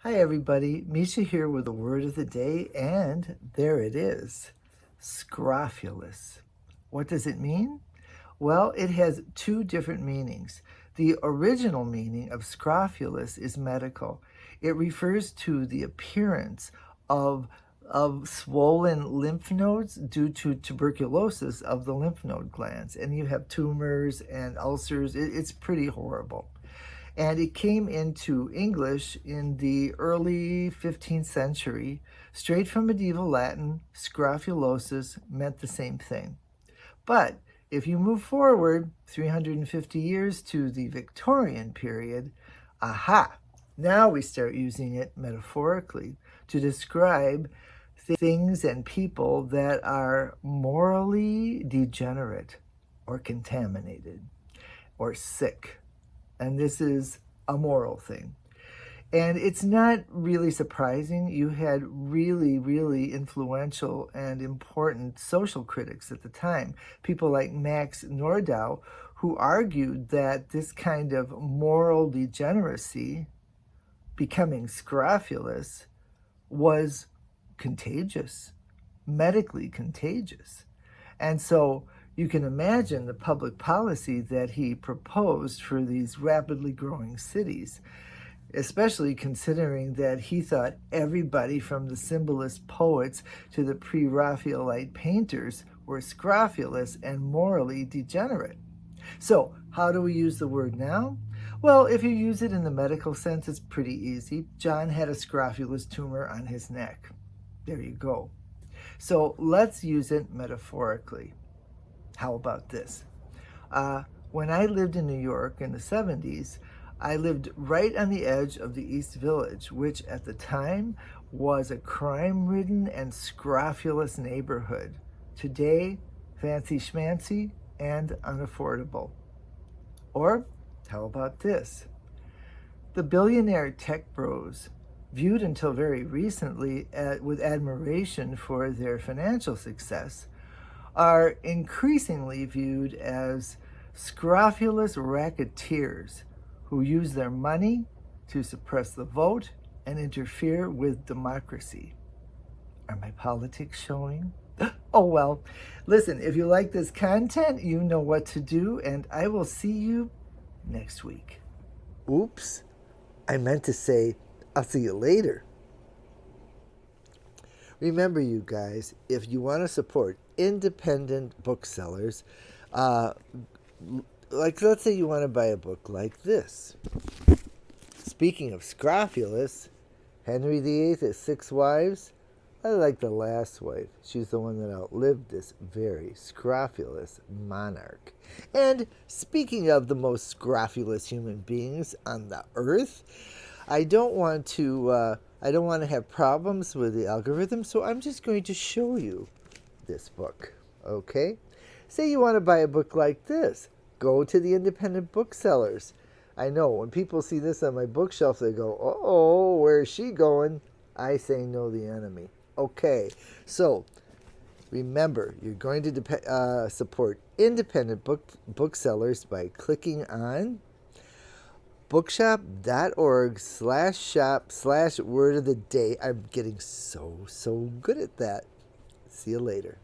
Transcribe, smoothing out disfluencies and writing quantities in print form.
Hi everybody, Mischa here with the word of the day, and there it is, scrofulous. What does it mean? Well, it has two different meanings. The original meaning of scrofulous is medical. It refers to the appearance of swollen lymph nodes due to tuberculosis of the lymph node glands, and you have tumors and ulcers. It's pretty horrible. And it came into English in the early 15th century. Straight from medieval Latin, scrofulosis meant the same thing. But if you move forward 350 years to the Victorian period, aha, now we start using it metaphorically to describe things and people that are morally degenerate or contaminated or sick. And this is a moral thing. And it's not really surprising. You had really, really influential and important social critics at the time, people like Max Nordau, who argued that this kind of moral degeneracy, becoming scrofulous, was contagious, medically contagious. And so you can imagine the public policy that he proposed for these rapidly growing cities, especially considering that he thought everybody from the symbolist poets to the pre-Raphaelite painters were scrofulous and morally degenerate. So how do we use the word now? Well, if you use it in the medical sense, it's pretty easy. John had a scrofulous tumor on his neck. There you go. So let's use it metaphorically. How about this? When I lived in New York in the 70s, I lived right on the edge of the East Village, which at the time was a crime-ridden and scrofulous neighborhood. Today, fancy schmancy and unaffordable. Or how about this? The billionaire tech bros, viewed until very recently with admiration for their financial success, are increasingly viewed as scrofulous racketeers who use their money to suppress the vote and interfere with democracy. Are my politics showing? Oh well, listen, if you like this content, you know what to do, and I will see you next week. Oops, I meant to say I'll see you later. Remember, you guys, if you want to support independent booksellers, like let's say you want to buy a book like this. Speaking of scrofulous, Henry VIII has 6 wives. I like the last wife. She's the one that outlived this very scrofulous monarch. And speaking of the most scrofulous human beings on the earth, I don't want to have problems with the algorithm, so I'm just going to show you this book, okay? Say you want to buy a book like this. Go to the independent booksellers. I know, when people see this on my bookshelf, they go, uh-oh, where is she going? I say, know the enemy. Okay, so remember, you're going to support independent booksellers by clicking on bookshop.org/shop/word of the day. I'm getting so good at that. See you later.